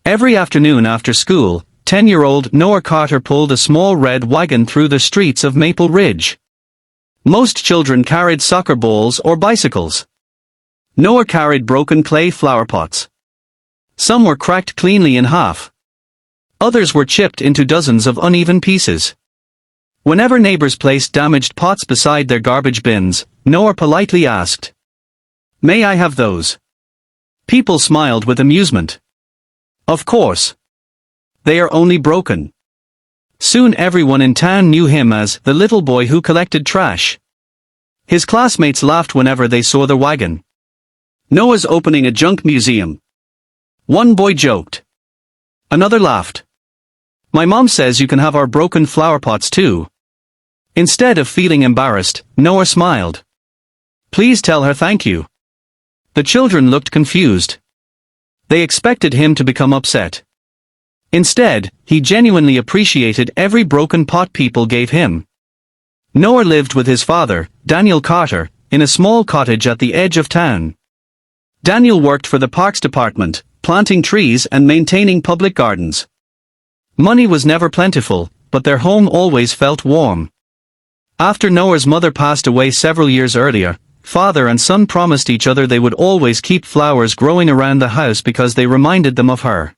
Every afternoon after school, 10-year-old Noah Carter pulled a small red wagon through the streets of Maple Ridge. Most children carried soccer balls or bicycles. Noah carried broken clay flower pots. Some were cracked cleanly in half. Others were chipped into dozens of uneven pieces. Whenever neighbors placed damaged pots beside their garbage bins, Noah politely asked, "May I have those?" People smiled with amusement. Of course. They are only broken. Soon everyone in town knew him as the little boy who collected trash. His classmates laughed whenever they saw the wagon. Noah's opening a junk museum. One boy joked. Another laughed. My mom says you can have our broken flower pots too. Instead of feeling embarrassed, Noah smiled. Please tell her thank you. The children looked confused. They expected him to become upset. Instead, he genuinely appreciated every broken pot people gave him. Noah lived with his father, Daniel Carter, in a small cottage at the edge of town. Daniel worked for the Parks Department, planting trees and maintaining public gardens. Money was never plentiful, but their home always felt warm. After Noah's mother passed away several years earlier, father and son promised each other they would always keep flowers growing around the house because they reminded them of her.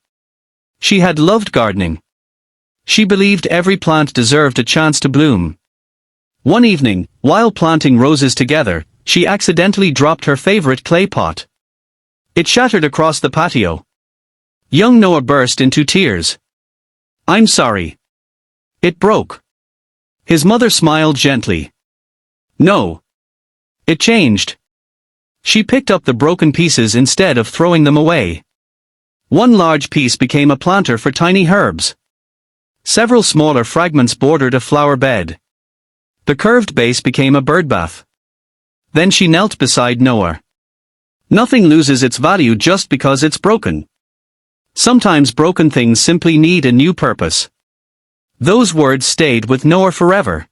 She had loved gardening. She believed every plant deserved a chance to bloom. One evening, while planting roses together, she accidentally dropped her favorite clay pot. It shattered across the patio. Young Noah burst into tears. I'm sorry. It broke. His mother smiled gently. No. It changed. She picked up the broken pieces instead of throwing them away. One large piece became a planter for tiny herbs. Several smaller fragments bordered a flower bed. The curved base became a birdbath. Then she knelt beside Noah. Nothing loses its value just because it's broken. Sometimes broken things simply need a new purpose. Those words stayed with Noah forever.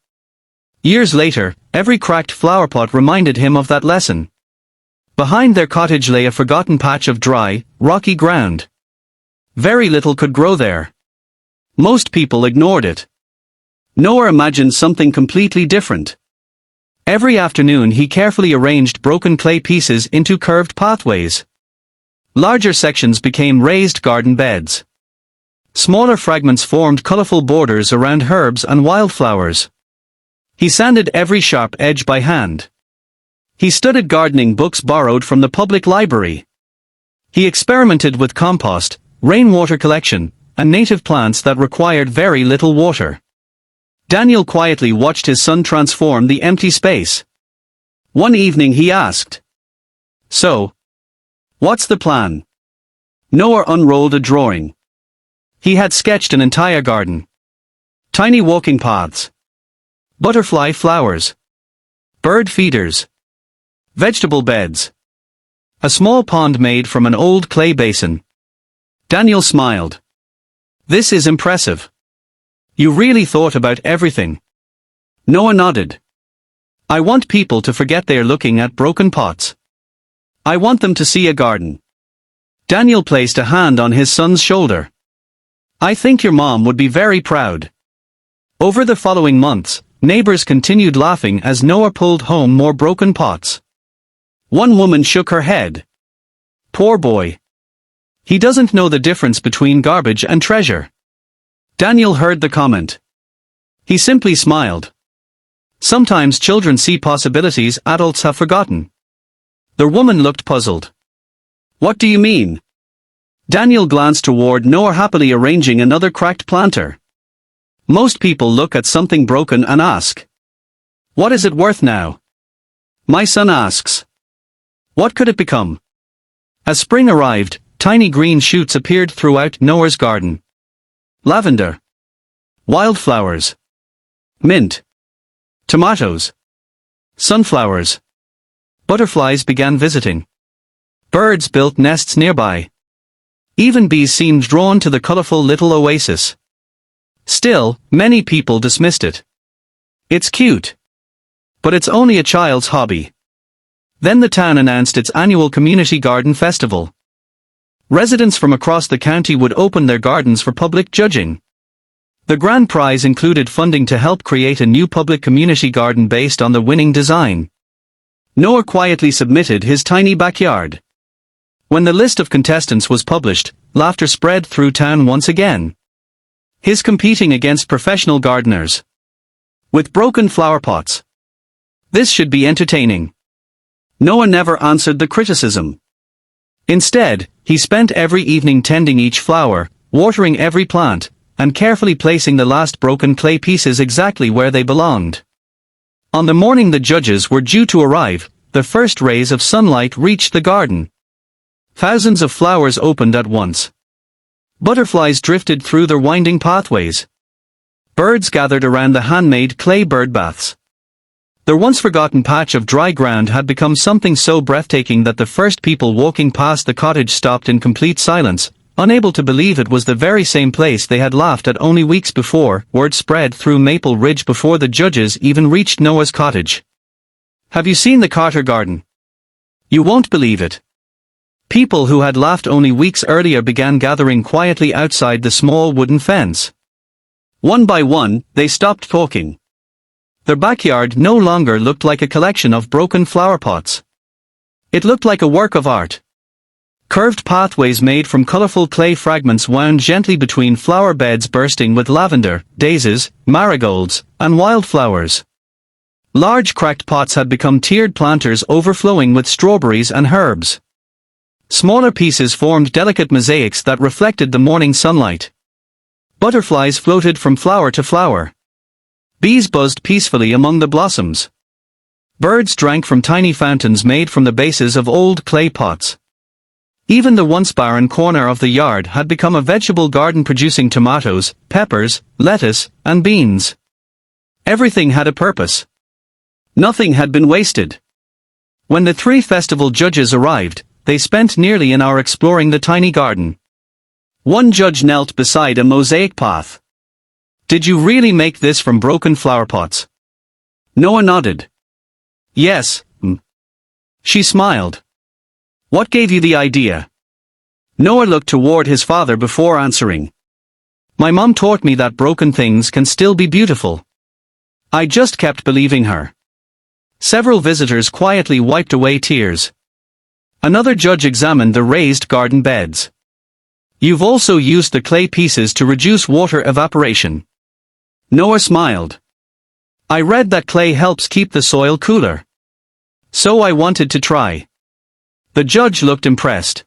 Years later, every cracked flower pot reminded him of that lesson. Behind their cottage lay a forgotten patch of dry, rocky ground. Very little could grow there. Most people ignored it. Noah imagined something completely different. Every afternoon he carefully arranged broken clay pieces into curved pathways. Larger sections became raised garden beds. Smaller fragments formed colorful borders around herbs and wildflowers. He sanded every sharp edge by hand. He studied gardening books borrowed from the public library. He experimented with compost, rainwater collection, and native plants that required very little water. Daniel quietly watched his son transform the empty space. One evening he asked, "So, what's the plan?" Noah unrolled a drawing. He had sketched an entire garden. Tiny walking paths. Butterfly flowers. Bird feeders. Vegetable beds. A small pond made from an old clay basin. Daniel smiled. This is impressive. You really thought about everything. Noah nodded. I want people to forget they're looking at broken pots. I want them to see a garden. Daniel placed a hand on his son's shoulder. I think your mom would be very proud. Over the following months, neighbors continued laughing as Noah pulled home more broken pots. One woman shook her head. Poor boy. He doesn't know the difference between garbage and treasure. Daniel heard the comment. He simply smiled. Sometimes children see possibilities adults have forgotten. The woman looked puzzled. What do you mean? Daniel glanced toward Noah happily arranging another cracked planter. Most people look at something broken and ask, what is it worth now? My son asks, what could it become? As spring arrived, tiny green shoots appeared throughout Noah's garden. Lavender. Wildflowers. Mint. Tomatoes. Sunflowers. Butterflies began visiting. Birds built nests nearby. Even bees seemed drawn to the colorful little oasis. Still, many people dismissed it. It's cute. But it's only a child's hobby. Then the town announced its annual community garden festival. Residents from across the county would open their gardens for public judging. The grand prize included funding to help create a new public community garden based on the winning design. Noah quietly submitted his tiny backyard. When the list of contestants was published, laughter spread through town once again. He's competing against professional gardeners. With broken flower pots. This should be entertaining. Noah never answered the criticism. Instead, he spent every evening tending each flower, watering every plant, and carefully placing the last broken clay pieces exactly where they belonged. On the morning the judges were due to arrive, the first rays of sunlight reached the garden. Thousands of flowers opened at once. Butterflies drifted through their winding pathways. Birds gathered around the handmade clay bird baths. The once-forgotten patch of dry ground had become something so breathtaking that the first people walking past the cottage stopped in complete silence, unable to believe it was the very same place they had laughed at only weeks before. Word spread through Maple Ridge before the judges even reached Noah's cottage. "Have you seen the Carter garden? You won't believe it." People who had laughed only weeks earlier began gathering quietly outside the small wooden fence. One by one, they stopped talking. Their backyard no longer looked like a collection of broken flower pots. It looked like a work of art. Curved pathways made from colorful clay fragments wound gently between flower beds bursting with lavender, daisies, marigolds, and wildflowers. Large cracked pots had become tiered planters overflowing with strawberries and herbs. Smaller pieces formed delicate mosaics that reflected the morning sunlight. Butterflies floated from flower to flower. Bees buzzed peacefully among the blossoms. Birds drank from tiny fountains made from the bases of old clay pots. Even the once barren corner of the yard had become a vegetable garden producing tomatoes, peppers, lettuce, and beans. Everything had a purpose. Nothing had been wasted. When the three festival judges arrived, they spent nearly an hour exploring the tiny garden. One judge knelt beside a mosaic path. "Did you really make this from broken flower pots?" Noah nodded. "Yes, She smiled. "What gave you the idea?" Noah looked toward his father before answering. "My mom taught me that broken things can still be beautiful." I just kept believing her. Several visitors quietly wiped away tears. Another judge examined the raised garden beds. "You've also used the clay pieces to reduce water evaporation." Noah smiled. "I read that clay helps keep the soil cooler. So I wanted to try." The judge looked impressed.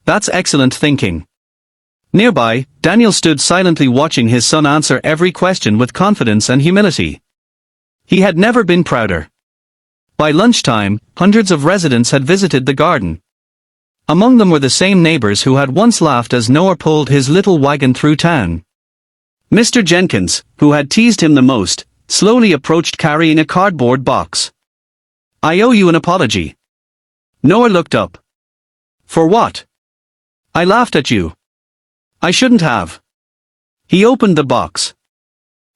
"That's excellent thinking." Nearby, Daniel stood silently watching his son answer every question with confidence and humility. He had never been prouder. By lunchtime, hundreds of residents had visited the garden. Among them were the same neighbors who had once laughed as Noah pulled his little wagon through town. Mr. Jenkins, who had teased him the most, slowly approached carrying a cardboard box. "I owe you an apology." Noah looked up. "For what?" "I laughed at you." "I shouldn't have." He opened the box.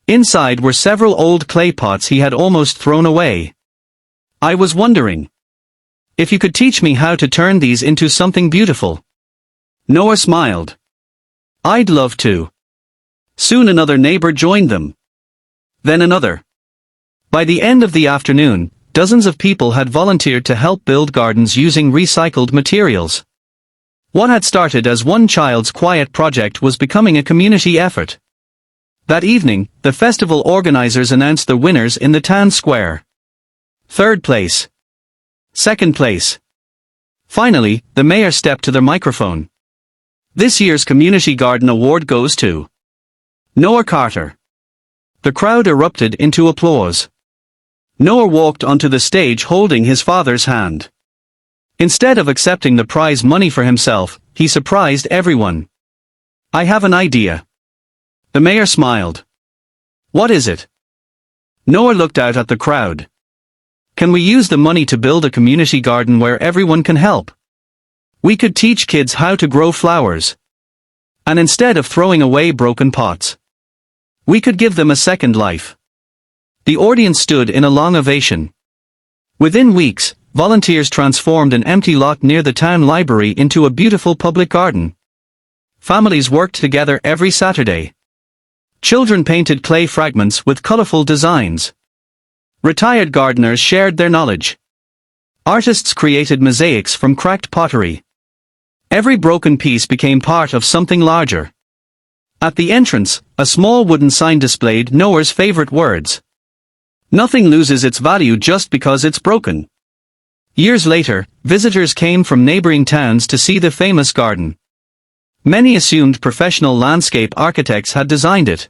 Inside were several old clay pots he had almost thrown away. "I was wondering if you could teach me how to turn these into something beautiful." Noah smiled. "I'd love to." Soon another neighbor joined them. Then another. By the end of the afternoon, dozens of people had volunteered to help build gardens using recycled materials. What had started as one child's quiet project was becoming a community effort. That evening, the festival organizers announced the winners in the town square. Third place. Second place. Finally, the mayor stepped to the microphone. "This year's Community Garden Award goes to Noah Carter." The crowd erupted into applause. Noah walked onto the stage holding his father's hand. Instead of accepting the prize money for himself, he surprised everyone. "I have an idea." The mayor smiled. "What is it?" Noah looked out at the crowd. "Can we use the money to build a community garden where everyone can help? We could teach kids how to grow flowers. And instead of throwing away broken pots, we could give them a second life." The audience stood in a long ovation. Within weeks, Volunteers transformed an empty lot near the town library into a beautiful public garden. Families worked together every Saturday. Children painted clay fragments with colorful designs. Retired gardeners shared their knowledge. Artists created mosaics from cracked pottery. Every broken piece became part of something larger. At the entrance, a small wooden sign displayed Noah's favorite words. Nothing loses its value just because it's broken. Years later, visitors came from neighboring towns to see the famous garden. Many assumed professional landscape architects had designed it.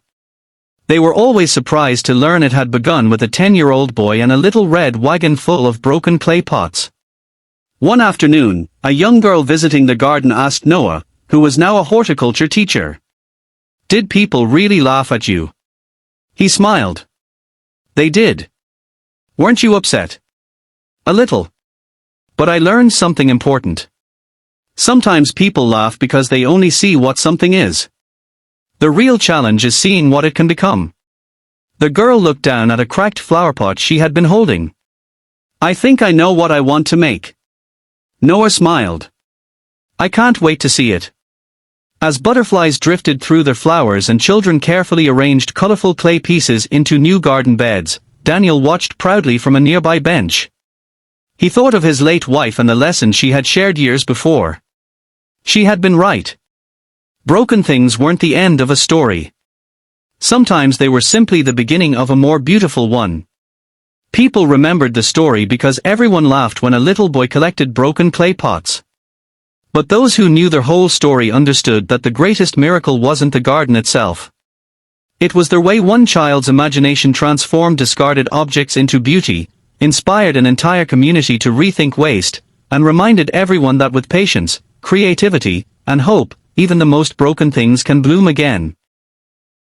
They were always surprised to learn it had begun with a 10-year-old boy and a little red wagon full of broken clay pots. One afternoon, a young girl visiting the garden asked Noah, who was now a horticulture teacher, "Did people really laugh at you?" He smiled. "They did. Weren't you upset?" "A little. But I learned something important. Sometimes people laugh because they only see what something is. The real challenge is seeing what it can become." The girl looked down at a cracked flower pot she had been holding. "I think I know what I want to make." Noah smiled. "I can't wait to see it." As butterflies drifted through the flowers and children carefully arranged colorful clay pieces into new garden beds, Daniel watched proudly from a nearby bench. He thought of his late wife and the lesson she had shared years before. She had been right. Broken things weren't the end of a story. Sometimes they were simply the beginning of a more beautiful one. People remembered the story because everyone laughed when a little boy collected broken clay pots. But those who knew their whole story understood that the greatest miracle wasn't the garden itself. It was the way one child's imagination transformed discarded objects into beauty, inspired an entire community to rethink waste, and reminded everyone that with patience, creativity, and hope, even the most broken things can bloom again.